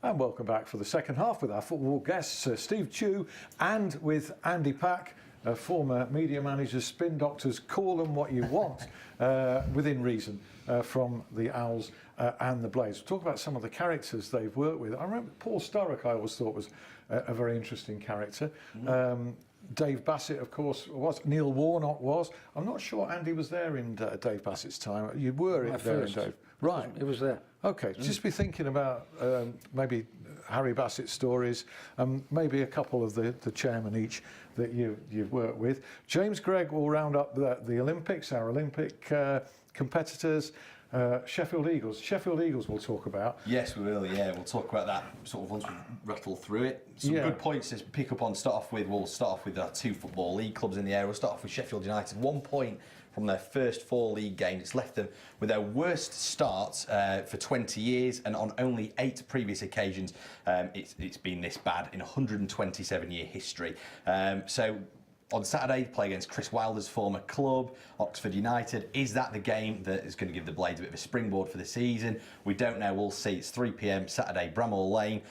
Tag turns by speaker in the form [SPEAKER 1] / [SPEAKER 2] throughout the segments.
[SPEAKER 1] And welcome back for the second half with our football guests, Steve Chu and with Andy Pack, former media managers, spin doctors, call them what you want, within reason, from the Owls and the Blades. We'll talk about some of the characters they've worked with. I remember Paul Sturrock, I always thought was a very interesting character. Dave Bassett, of course, was. Neil Warnock was. I'm not sure Andy was there in Dave Bassett's time. You were there in Dave. Right.
[SPEAKER 2] It was there.
[SPEAKER 1] Okay, just be thinking about maybe Harry Bassett stories, maybe a couple of the chairmen each that you've worked with. James Gregg will round up the Olympics, our Olympic competitors. Sheffield Eagles. Sheffield Eagles we'll talk about.
[SPEAKER 3] Yes, we will, yeah. We'll talk about that sort of once we rattle through it. Some good points to pick up on. Start off with our two football league clubs in the area. We'll start off with Sheffield United. 1 point from their first 4 league games. It's left them with their worst start for 20 years, and on only 8 previous occasions it's been this bad in 127-year history. So on Saturday, play against Chris Wilder's former club, Oxford United. Is that the game that is going to give the Blades a bit of a springboard for the season? We don't know. We'll see. It's 3 p.m. Saturday, Bramall Lane.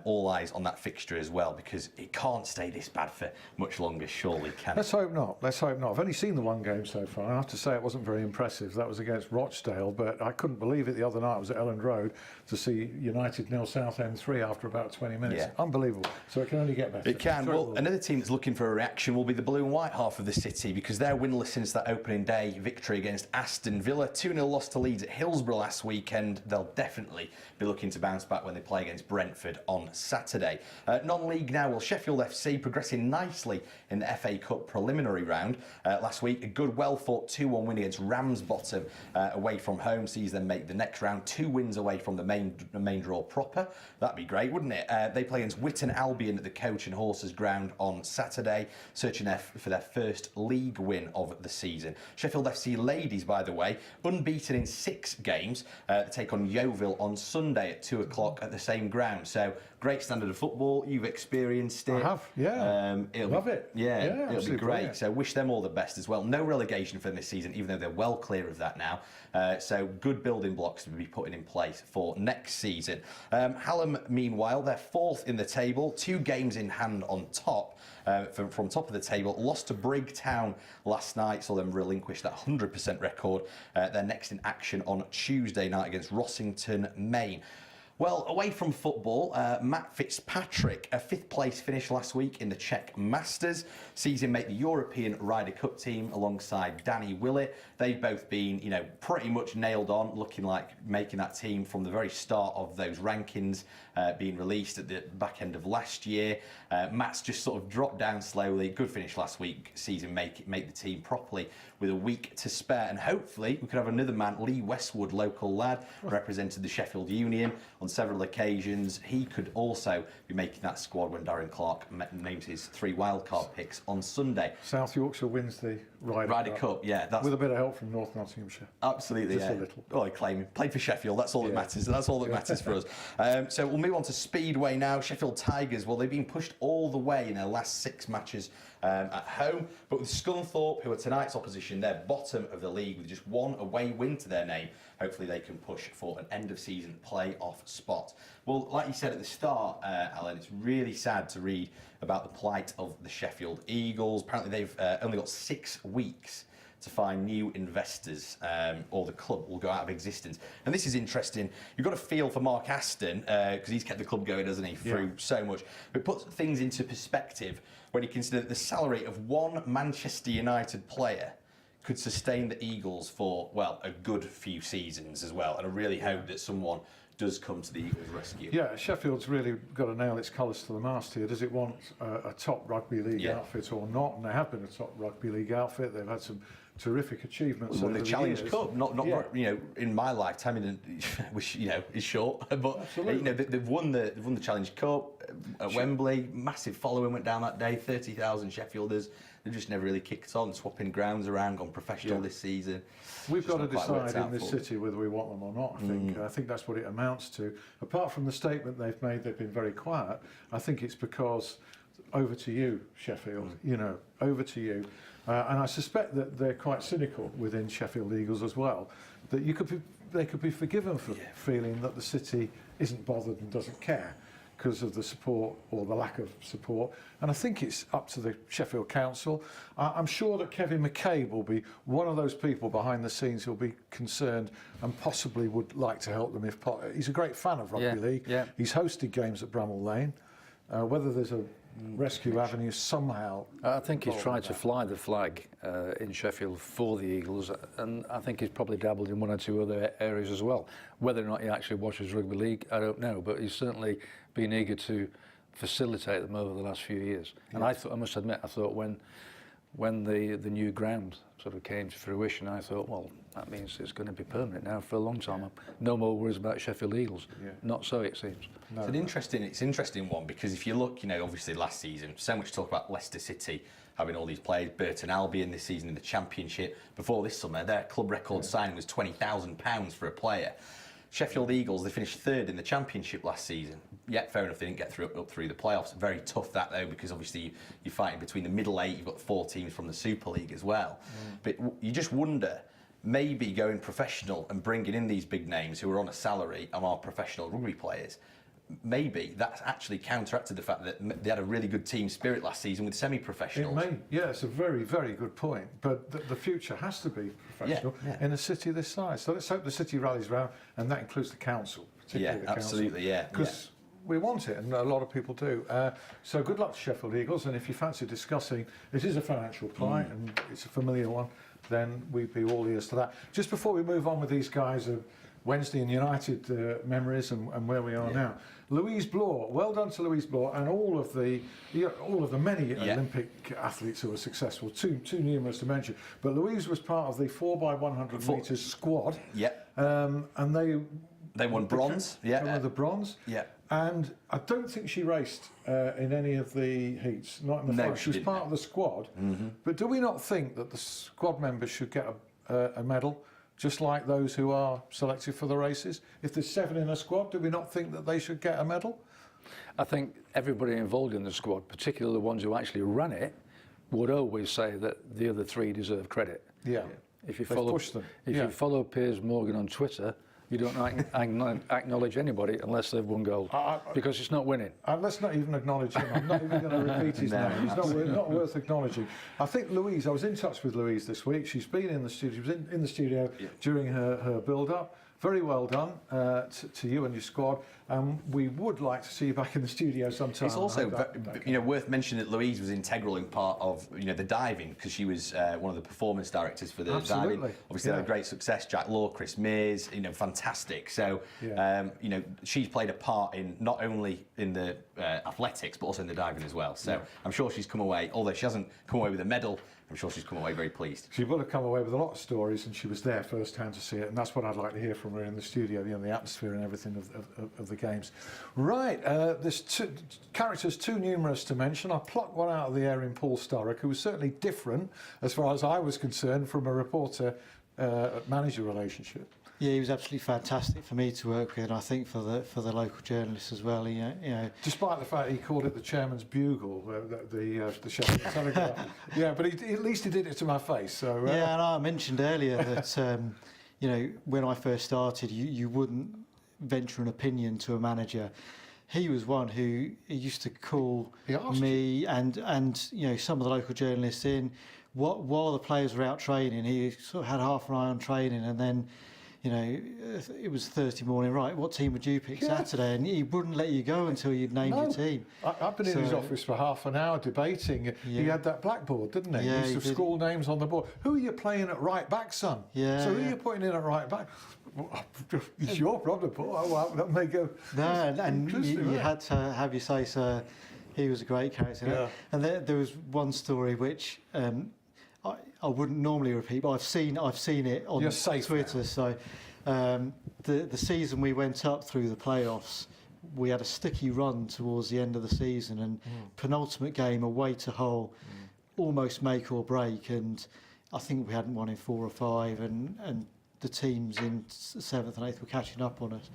[SPEAKER 3] All eyes on that fixture as well, because it can't stay this bad for much longer, surely, can it?
[SPEAKER 1] Let's hope not. Let's hope not. I've only seen the one game so far. I have to say it wasn't very impressive. That was against Rochdale, but I couldn't believe it the other night. I was at Elland Road to see United nil Southend 3 after about 20 minutes.
[SPEAKER 3] Yeah.
[SPEAKER 1] Unbelievable. So it can only get better.
[SPEAKER 3] It can. Well, another team that's looking for a reaction will be the blue and white half of the city, because they're winless since that opening day victory against Aston Villa. 2-0 loss to Leeds at Hillsborough last weekend. They'll definitely be looking to bounce back when they play against Brentford on Saturday. Non-league now, well, Sheffield FC progressing nicely in the FA Cup preliminary round. Last week, a good, well-fought 2-1 win against Ramsbottom away from home sees them make the next round. 2 wins away from the main draw proper. That'd be great, wouldn't it? They play against Witton Albion at the Coach and Horses ground on Saturday, searching for their first league win of the season. Sheffield FC ladies, by the way, unbeaten in 6 games. They take on Yeovil on Sunday at 2 o'clock at the same ground. So great standard of football. You've experienced it.
[SPEAKER 1] I have, yeah.
[SPEAKER 3] Love it. Yeah, it'll be great.
[SPEAKER 1] Brilliant.
[SPEAKER 3] So wish them all the best as well. No relegation for them this season, even though they're well clear of that now. So good building blocks to be putting in place for next season. Hallam, meanwhile, they're 4th in the table, 2 games in hand on top. From top of the table, lost to Brigg Town last night, saw them relinquish that 100% record. They're next in action on Tuesday night against Rossington, Maine. Well, away from football, Matt Fitzpatrick, a 5th place finish last week in the Czech Masters, sees him make the European Ryder Cup team alongside Danny Willett. They've both been, pretty much nailed on, looking like making that team from the very start of those rankings being released at the back end of last year. Matt's just sort of dropped down slowly. Good finish last week, sees him make the team properly with a week to spare. And hopefully we could have another man, Lee Westwood, local lad, represented the Sheffield Union on several occasions. He could also be making that squad when Darren Clark names his 3 wildcard picks on Sunday.
[SPEAKER 1] South Yorkshire wins the Ryder
[SPEAKER 3] Cup, yeah.
[SPEAKER 1] With a bit of help from North Nottinghamshire.
[SPEAKER 3] Absolutely,
[SPEAKER 1] Just a little.
[SPEAKER 3] Oh, I claim him. Played for Sheffield, that's all that matters. That's all that matters for us. So we'll move on to Speedway now. Sheffield Tigers, well, they've been pushed all the way in their last 6 matches at home, but with Scunthorpe, who are tonight's opposition, they're bottom of the league with just 1 away win to their name. Hopefully they can push for an end-of-season play-off spot. Well, like you said at the start, Alan, it's really sad to read about the plight of the Sheffield Eagles. Apparently they've only got 6 weeks to find new investors, or the club will go out of existence. And this is interesting. You've got to feel for Mark Aston, because he's kept the club going, hasn't he, through so much. But it puts things into perspective when you consider that the salary of 1 Manchester United player could sustain the Eagles for, well, a good few seasons as well. And I really hope that someone does come to the Eagles' rescue.
[SPEAKER 1] Yeah, Sheffield's really got to nail its colours to the mast here. Does it want a top rugby league outfit or not? And they have been a top rugby league outfit. They've had some terrific achievements.
[SPEAKER 3] Won the Challenge Cup, not in my lifetime, which is short, but they've won the Challenge Cup at Wembley. Massive following went down that day. 30,000 Sheffielders. They've just never really kicked on, swapping grounds around, gone professional this season.
[SPEAKER 1] We've got to decide in this city whether we want them or not, I think. I think that's what it amounts to. Apart from the statement they've made, they've been very quiet. I think it's because, over to you, Sheffield, over to you. And I suspect that they're quite cynical within Sheffield Eagles as well, that they could be forgiven for feeling that the city isn't bothered and doesn't care because of the support or the lack of support. And I think it's up to the Sheffield Council. I'm sure that Kevin McCabe will be one of those people behind the scenes who'll be concerned and possibly would like to help them if he's a great fan of rugby league.
[SPEAKER 2] Yeah.
[SPEAKER 1] He's hosted games at Bramall Lane. Whether there's a rescue avenue somehow.
[SPEAKER 2] I think he's tried to fly the flag in Sheffield for the Eagles, and I think he's probably dabbled in one or two other areas as well. Whether or not he actually watches rugby league, I don't know, but he's certainly been eager to facilitate them over the last few years. And I must admit, I thought when the new ground sort of came to fruition, I thought, well, that means it's going to be permanent now for a long time. No more worries about Sheffield Eagles. Not so, it seems.
[SPEAKER 3] No. It's an interesting one, because if you look, obviously last season, so much talk about Leicester City having all these players, Burton Albion this season in the Championship. Before this summer, their club record signing was £20,000 for a player. Sheffield Eagles, they finished third in the Championship last season. Yeah, fair enough, they didn't get up through the playoffs. Very tough that, though, because obviously you're fighting between the middle eight. You've got 4 teams from the Super League as well. But you just wonder, maybe going professional and bringing in these big names who are on a salary and are professional rugby players, maybe that's actually counteracted the fact that they had a really good team spirit last season with semi-professionals.
[SPEAKER 1] It may, yeah, it's a very, very good point. But the future has to be professional in a city this size. So let's hope the city rallies round, and that includes the council.
[SPEAKER 3] Yeah, absolutely, yeah.
[SPEAKER 1] Because we want it, and a lot of people do. So good luck to Sheffield Eagles, and if you fancy discussing, it is a financial plight, and it's a familiar one, then we'd be all ears to that. Just before we move on with these guys, Wednesday and United memories and where we are now. Louise Bloor, well done to Louise Bloor and all of the many Olympic athletes who were successful. Too numerous to mention. But Louise was part of the 4x100 metres squad.
[SPEAKER 3] Yeah.
[SPEAKER 1] And
[SPEAKER 3] they won bronze.
[SPEAKER 1] They won the bronze.
[SPEAKER 3] Yeah.
[SPEAKER 1] And I don't think she raced in any of the heats. Not in the final. She was part of the squad. But do we not think that the squad members should get a medal? Just like those who are selected for the races. If there's 7 in a squad, do we not think that they should get a medal?
[SPEAKER 2] I think everybody involved in the squad, particularly the ones who actually ran it, would always say that the other 3 deserve credit.
[SPEAKER 1] Yeah.
[SPEAKER 2] If you follow Piers Morgan on Twitter, you don't acknowledge anybody unless they've won gold, because it's not winning.
[SPEAKER 1] Let's not even acknowledge him. I'm not even going to repeat his name. He's not worth acknowledging. I think Louise, I was in touch with Louise this week. She's been in the studio. She was in the studio during her build-up. Very well done to you and your squad. We would like to see you back in the studio sometime.
[SPEAKER 3] It's also worth mentioning that Louise was integral in part of the diving, because she was one of the performance directors for the diving. Obviously, they had great success. Jack Law, Chris Mears, fantastic. So she's played a part in not only in the athletics but also in the diving as well. So I'm sure she's come away, although she hasn't come away with a medal, I'm sure she's come away very pleased. She
[SPEAKER 1] will have come away with a lot of stories, and she was there firsthand to see it, and that's what I'd like to hear from her in the studio, the atmosphere and everything of the games. Right, there's characters too numerous to mention. I'll pluck one out of the air in Paul Sturrock, who was certainly different, as far as I was concerned, from a reporter-manager relationship.
[SPEAKER 4] Yeah, he was absolutely fantastic for me to work with, and I think for the local journalists as well.
[SPEAKER 1] Despite the fact he called it the chairman's bugle, the Sheffield Telegraph. Yeah, but at least he did it to my face. So
[SPEAKER 4] yeah, and I mentioned earlier that when I first started, you wouldn't venture an opinion to a manager. He was one who used to call me and some of the local journalists in while the players were out training. He sort of had half an eye on training, and then. It was Thursday morning, right, what team would you pick Saturday? And he wouldn't let you go until you'd named your team.
[SPEAKER 1] I've been in his office for half an hour debating. He had that blackboard, didn't he?
[SPEAKER 4] Yeah,
[SPEAKER 1] he used to scroll names on the board. Who are you playing at right back, son?
[SPEAKER 4] Yeah.
[SPEAKER 1] So who are you putting in at right back? It's your problem, Paul. Well, that may go...
[SPEAKER 4] No, and you had to have your say, so he was a great character.
[SPEAKER 1] Yeah.
[SPEAKER 4] And there was one story which... I wouldn't normally repeat, but I've seen it on Twitter. So the season we went up through the playoffs, we had a sticky run towards the end of the season, and penultimate game away to Hull, almost make or break, and I think we hadn't won in 4 or 5, and the teams in 7th and 8th were catching up on us.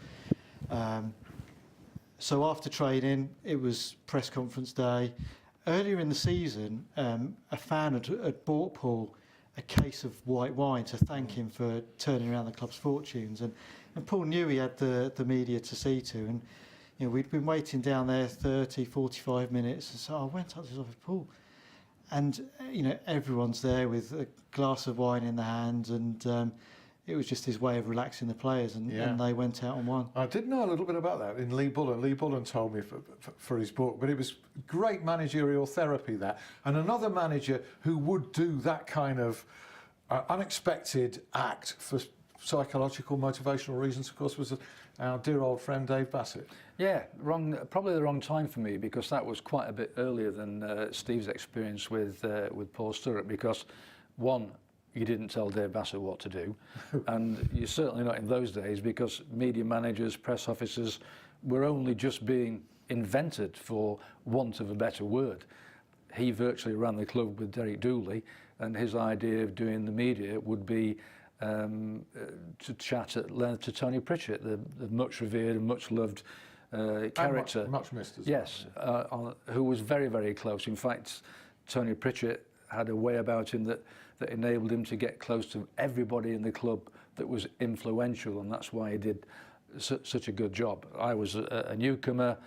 [SPEAKER 4] So after training, it was press conference day. Earlier in the season, a fan had bought Paul a case of white wine to thank him for turning around the club's fortunes. And Paul knew he had the media to see to, and we'd been waiting down there 30, 45 minutes, and so I went up to his office, Paul, and everyone's there with a glass of wine in the hand, and it was just his way of relaxing the players, and they went out and won.
[SPEAKER 1] I did know a little bit about that in Lee Bullen. Lee Bullen told me for his book, but it was great managerial therapy, that. And another manager who would do that kind of unexpected act for psychological, motivational reasons, of course, was our dear old friend Dave Bassett.
[SPEAKER 2] Yeah, probably the wrong time for me, because that was quite a bit earlier than Steve's experience with Paul Sturrock, because one, you didn't tell Dave Bassett what to do, and you're certainly not in those days, because media managers, press officers were only just being invented, for want of a better word. He virtually ran the club with Derek Dooley, and his idea of doing the media would be to chat at length to Tony Pritchett, the much revered and much loved character.
[SPEAKER 1] Much missed as
[SPEAKER 2] yes, who was very, very close. In fact, Tony Pritchett had a way about him that enabled him to get close to everybody in the club that was influential, and that's why he did such a good job. I was a newcomer.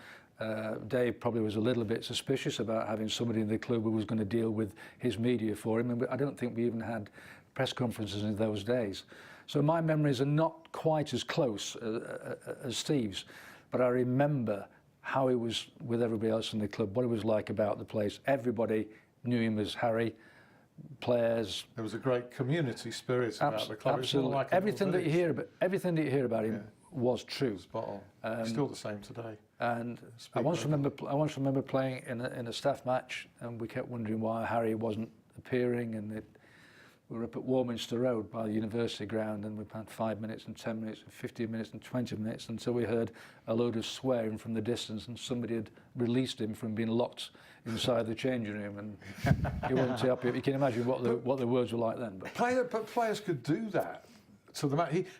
[SPEAKER 2] Dave probably was a little bit suspicious about having somebody in the club who was going to deal with his media for him, and I don't think we even had press conferences in those days. So my memories are not quite as close as Steve's, but I remember how he was with everybody else in the club, what it was like about the place. Everybody knew him as Harry. Players.
[SPEAKER 1] There was a great community spirit about the club.
[SPEAKER 2] Absolutely.
[SPEAKER 1] Like
[SPEAKER 2] everything that you hear about him was true.
[SPEAKER 1] Spot on. Still the same today.
[SPEAKER 2] And I once remember playing in a staff match, and we kept wondering why Harry wasn't appearing, and we were up at Warminster Road by the university ground, and we had 5 minutes and 10 minutes and 15 minutes and 20 minutes until we heard a load of swearing from the distance, and somebody had released him from being locked inside the changing room, and he wasn't too happy. You can imagine what the words were like then. But
[SPEAKER 1] players could do that. So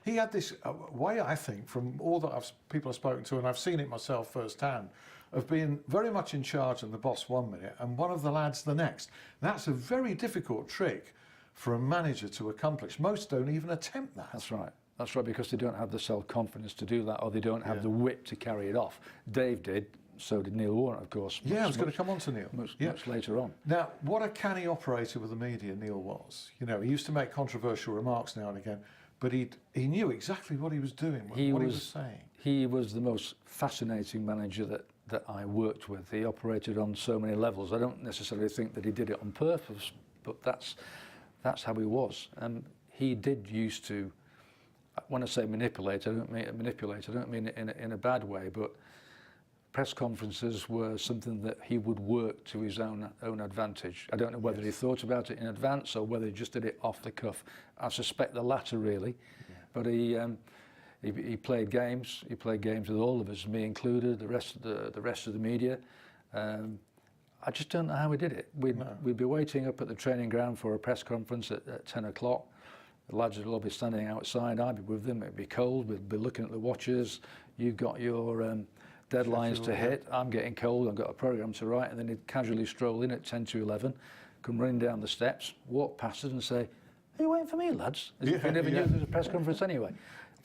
[SPEAKER 1] he had this way, I think, from all that people I've spoken to, and I've seen it myself firsthand, of being very much in charge and the boss 1 minute and one of the lads the next. That's a very difficult trick for a manager to accomplish. Most don't even attempt that.
[SPEAKER 2] That's right. That's right, because they don't have the self-confidence to do that, or they don't have the wit to carry it off. Dave did, so did Neil Warren, of course.
[SPEAKER 1] Yeah, I was going to come on to Neil.
[SPEAKER 2] Much later on.
[SPEAKER 1] Now, what a canny operator with the media Neil was. He used to make controversial remarks now and again, but he knew exactly what he was doing, what he was saying.
[SPEAKER 2] He was the most fascinating manager that I worked with. He operated on so many levels. I don't necessarily think that he did it on purpose, but that's how he was. He did used to, when I say manipulate, I don't mean it in a bad way, but press conferences were something that he would work to his own advantage. I don't know whether he thought about it in advance or whether he just did it off the cuff. I suspect the latter, really. Yeah. But he played games. He played games with all of us, me included, the rest of the media. I just don't know how we did it. We'd be waiting up at the training ground for a press conference at 10 o'clock. The lads would all be standing outside. I'd be with them. It'd be cold. We'd be looking at the watches. You've got your deadlines to hit. I'm getting cold. I've got a programme to write. And then he'd casually stroll in at 10 to 11, come running down the steps, walk past us and say, "Are you waiting for me, lads?" As if we never knew there was a press conference anyway.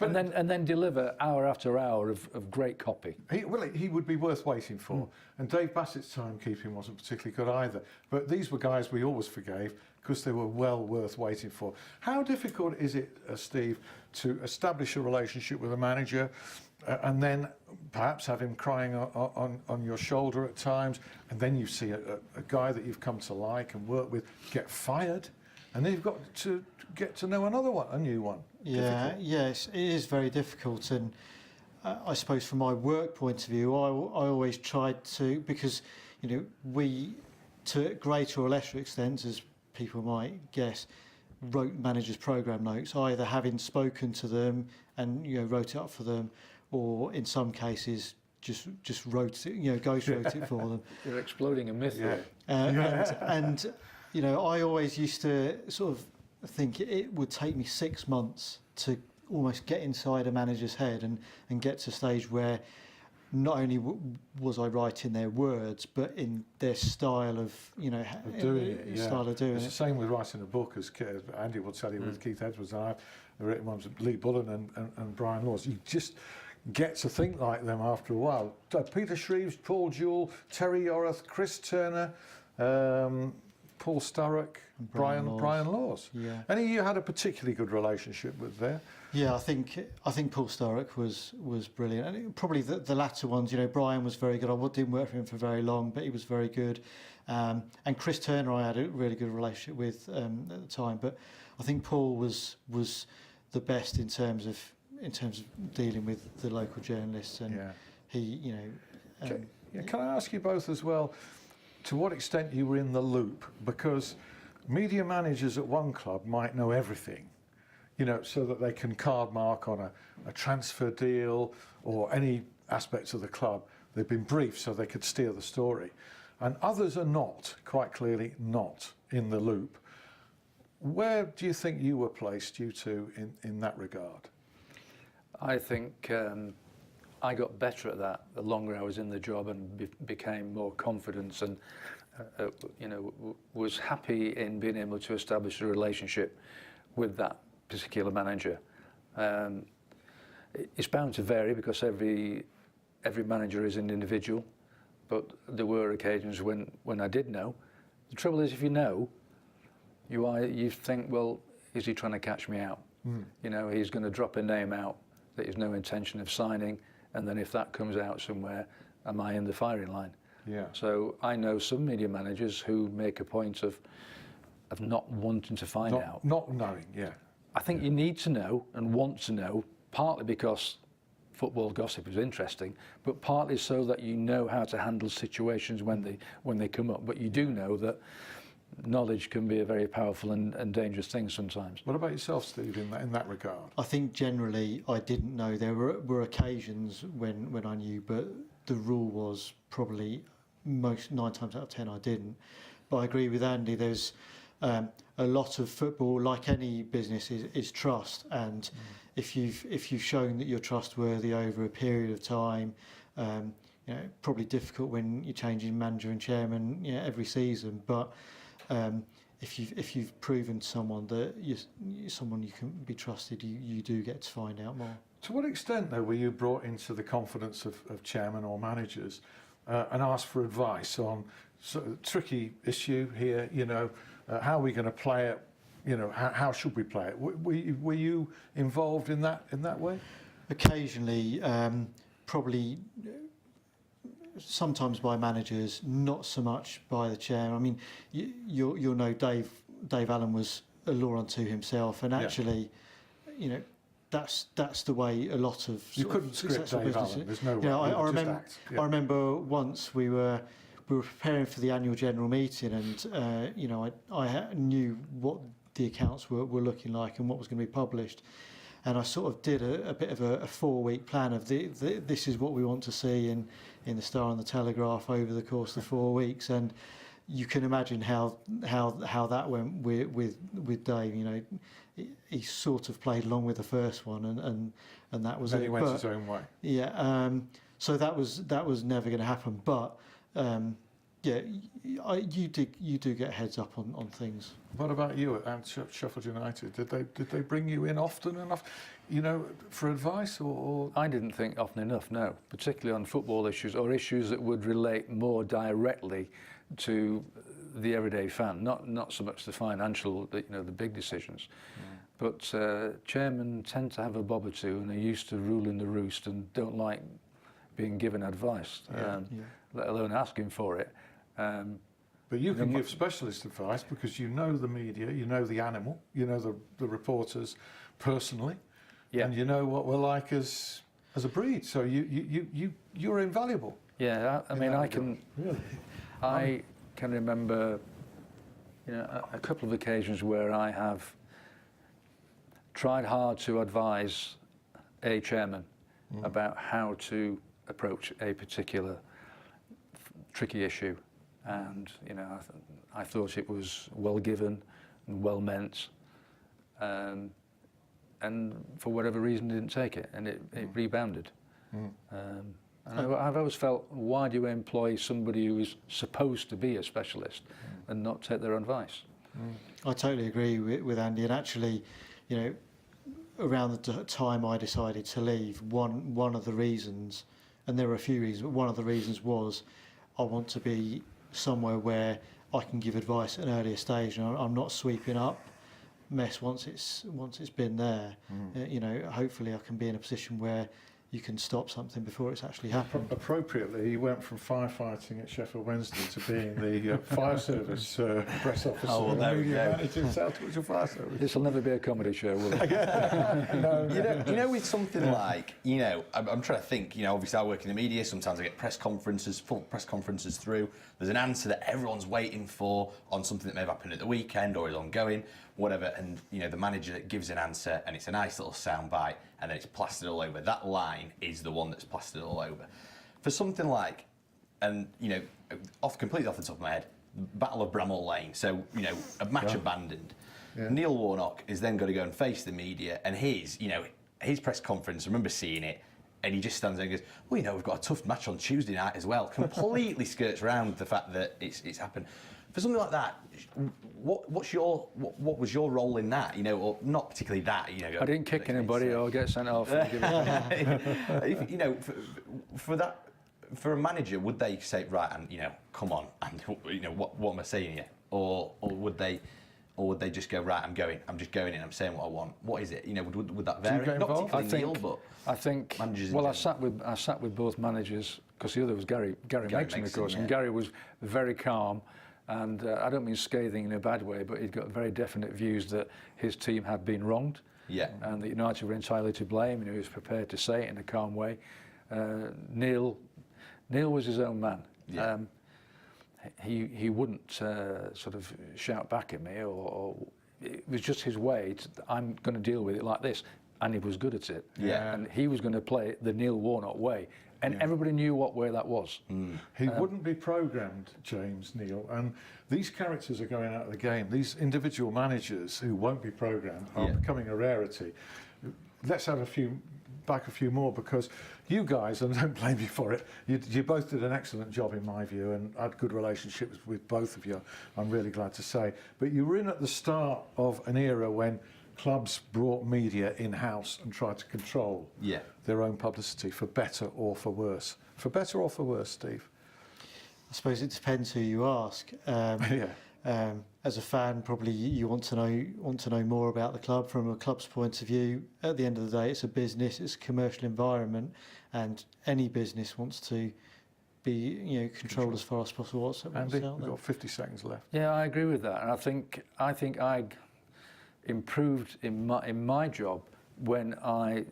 [SPEAKER 2] And then deliver hour after hour of great copy.
[SPEAKER 1] He would be worth waiting for. And Dave Bassett's timekeeping wasn't particularly good either. But these were guys we always forgave because they were well worth waiting for. How difficult is it, Steve, to establish a relationship with a manager and then perhaps have him crying on your shoulder at times, and then you see a guy that you've come to like and work with get fired, and then you've got to get to know a new one.
[SPEAKER 4] Yeah, yes, it is very difficult, and I suppose from my work point of view, I always tried to, because we, to greater or lesser extent, as people might guess, wrote managers' programme notes, either having spoken to them and wrote it up for them, or in some cases just wrote it, ghost wrote it for them.
[SPEAKER 2] You're exploding a myth.
[SPEAKER 1] Yeah.
[SPEAKER 4] And I always used to sort of think it would take me 6 months to almost get inside a manager's head and get to a stage where not only was I right in their words, but in their style of,
[SPEAKER 1] of doing it. Yeah.
[SPEAKER 4] Style of doing
[SPEAKER 1] it's
[SPEAKER 4] it.
[SPEAKER 1] the same with writing a book, as Andy will tell you, with Keith Edwards, and I've written ones with Lee Bullen and Brian Laws. You just get to think like them after a while. Peter Shreves, Paul Jewell, Terry Yorath, Chris Turner, Paul Sturrock, Brian Laws.
[SPEAKER 4] Yeah.
[SPEAKER 1] Any of you had a particularly good relationship with there?
[SPEAKER 4] Yeah, I think Paul Sturrock was brilliant, and probably the latter ones. Brian was very good. I didn't work for him for very long, but he was very good. And Chris Turner, I had a really good relationship with at the time. But I think Paul was the best in terms of dealing with the local journalists, and he,
[SPEAKER 1] Can I ask you both as well, to what extent you were in the loop? Because media managers at one club might know everything, so that they can card mark on a transfer deal or any aspects of the club. They've been briefed so they could steer the story. And others are not, quite clearly not, in the loop. Where do you think you were placed, you two, in that regard?
[SPEAKER 2] I think I got better at that the longer I was in the job, and became more confident, and was happy in being able to establish a relationship with that particular manager. It's bound to vary because every manager is an individual, but there were occasions when I did know. The trouble is, if you know, you think, well, is he trying to catch me out? He's going to drop a name out that he's no intention of signing, and then if that comes out somewhere, am I in the firing line?
[SPEAKER 1] Yeah.
[SPEAKER 2] So I know some media managers who make a point of not wanting to find out.
[SPEAKER 1] Not knowing, yeah.
[SPEAKER 2] I think you need to know and want to know, partly because football gossip is interesting, but partly so that you know how to handle situations when they come up. But you do know that knowledge can be a very powerful and dangerous thing sometimes.
[SPEAKER 1] What about yourself, Steve, in that regard?
[SPEAKER 4] I think generally I didn't know. There were occasions when I knew, but the rule was probably 9 times out of 10 I didn't. But I agree with Andy. There's a lot of football, like any business, is trust, and if you've shown that you're trustworthy over a period of time, probably difficult when you're changing manager and chairman every season, but if you've proven to someone that you're someone you can be trusted, you do get to find out more.
[SPEAKER 1] To what extent, though, were you brought into the confidence of chairman or managers and asked for advice on sort of tricky issue here? How are we going to play it? How should we play it? Were you involved in that way? Occasionally,
[SPEAKER 4] probably. Sometimes by managers, not so much by the chair. I mean, you'll know Dave Allen was a law unto himself, and actually, that's the way a lot of
[SPEAKER 1] you couldn't script Dave Allen. There's no way.
[SPEAKER 4] I remember once we were preparing for the annual general meeting, and I knew what the accounts were looking like and what was going to be published. And I sort of did a bit of a 4-week plan of this is what we want to see in the Star and the Telegraph over the course of 4 weeks, and you can imagine how that went with Dave. He sort of played along with the first one, and that was
[SPEAKER 1] then
[SPEAKER 4] it.
[SPEAKER 1] He went his own way.
[SPEAKER 4] Yeah. So that was never going to happen, but. You do get heads up on things.
[SPEAKER 1] What about you at Sheffield United? Did they bring you in often enough, for advice or?
[SPEAKER 2] I didn't think often enough, no, particularly on football issues or issues that would relate more directly to the everyday fan, not so much the financial, the big decisions. But chairmen tend to have a bob or two, and are used to ruling the roost and don't like being given advice, let alone asking for it.
[SPEAKER 1] But you can give specialist advice because you know the media, you know the animal, you know the reporters personally, and you know what we're like as a breed. So you're invaluable.
[SPEAKER 2] Yeah, I can remember, a couple of occasions where I have tried hard to advise a chairman about how to approach a particular tricky issue. And I thought it was well given and well meant, and for whatever reason didn't take it, and it rebounded. And I've always felt, why do you employ somebody who is supposed to be a specialist and not take their own advice?
[SPEAKER 4] I totally agree with Andy, and actually, you know, around the time I decided to leave, one of the reasons, and there were a few reasons, but one of the reasons was I want to be somewhere where I can give advice at an earlier stage, and I'm not sweeping up mess once it's been there. You know, hopefully I can be in a position where you can stop something before it's actually happened.
[SPEAKER 1] Appropriately, he went from firefighting at Sheffield Wednesday to being the fire service press officer.
[SPEAKER 3] Oh, well, there we
[SPEAKER 1] media
[SPEAKER 3] go.
[SPEAKER 1] manager in South Yorkshire Fire Service.
[SPEAKER 2] This will never be a comedy show, will it?
[SPEAKER 1] No.
[SPEAKER 3] You know, with something like, you know, I'm trying to think, you know, obviously I work in the media, sometimes I get full press conferences through. There's an answer that everyone's waiting for on something that may have happened at the weekend or is ongoing, whatever, and, you know, the manager that gives an answer and it's a nice little soundbite and then it's plastered all over. That line is the one that's plastered all over. For something like, and, you know, completely off the top of my head, Battle of Bramall Lane, so, you know, a match abandoned.
[SPEAKER 1] Yeah.
[SPEAKER 3] Neil Warnock is then going to go and face the media, and his press conference, I remember seeing it, and he just stands there and goes, well, you know, we've got a tough match on Tuesday night as well. Completely skirts around the fact that it's happened. For something like that, what was your role in that? You know, or not particularly that. You know,
[SPEAKER 2] I didn't kick anybody or get sent off.
[SPEAKER 3] You know, for that, for a manager, would they say, right, and, you know, come on, and, you know, what am I saying here, or would they just go, right, I'm just going in, I'm saying what I want. What is it? You know, would that vary?
[SPEAKER 1] get
[SPEAKER 3] Not
[SPEAKER 1] involved?
[SPEAKER 3] particularly Neil, but
[SPEAKER 2] I think.
[SPEAKER 3] managers in
[SPEAKER 2] Well,
[SPEAKER 3] general.
[SPEAKER 2] I sat with both managers, because the other was Gary Megson, of course,
[SPEAKER 3] yeah.
[SPEAKER 2] and Gary was very calm. And I don't mean scathing in a bad way, but he'd got very definite views that his team had been wronged,
[SPEAKER 3] Yeah.
[SPEAKER 2] and that United were entirely to blame, and he was prepared to say it in a calm way. Neil was his own man.
[SPEAKER 3] Yeah.
[SPEAKER 2] He wouldn't sort of shout back at me, or it was just his way. I'm going to deal with it like this, and he was good at it.
[SPEAKER 3] Yeah.
[SPEAKER 2] And he was going to play it the Neil Warnock way, and everybody knew what way that was.
[SPEAKER 1] He wouldn't be programmed, James, Neil, and these characters are going out of the game. These individual managers who won't be programmed are becoming a rarity. Let's have a few more, because you guys, and don't blame you for it, you both did an excellent job in my view, and I had good relationships with both of you, I'm really glad to say. But you were in at the start of an era when clubs brought media in-house and tried to control their own publicity, for better or for worse. For better or for worse, Steve?
[SPEAKER 4] I suppose it depends who you ask. As a fan, probably you want to know more about the club from a club's point of view. At the end of the day, it's a business, it's a commercial environment, and any business wants to be, you know, controlled as far as possible.
[SPEAKER 1] Andy, we've got 50 seconds left.
[SPEAKER 2] Yeah, I agree with that, and I think I improved in my job when I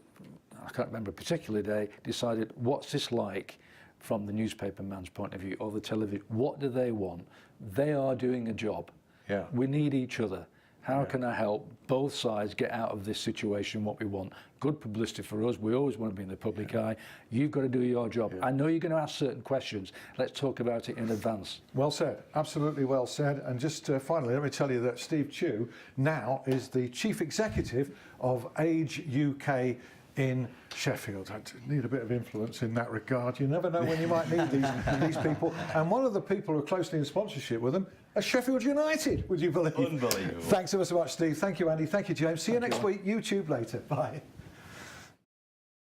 [SPEAKER 2] can't remember a particular day, decided what's this like from the newspaper man's point of view, or the television. What do they want? They are doing a job.
[SPEAKER 1] Yeah.
[SPEAKER 2] We need each other. How can I help both sides get out of this situation what we want? Good publicity for us. We always want to be in the public eye. You've got to do your job. I know you're going to ask certain questions. Let's talk about it in advance.
[SPEAKER 1] Well said. Absolutely well said. And just finally, let me tell you that Steve Chu now is the Chief Executive of Age UK in Sheffield. I need a bit of influence in that regard. You never know when you might need these people. And one of the people who are closely in sponsorship with them are Sheffield United, would you believe?
[SPEAKER 3] Unbelievable.
[SPEAKER 1] Thanks ever so much, Steve. Thank you, Andy. Thank you, James. See you next week. YouTube later. Bye.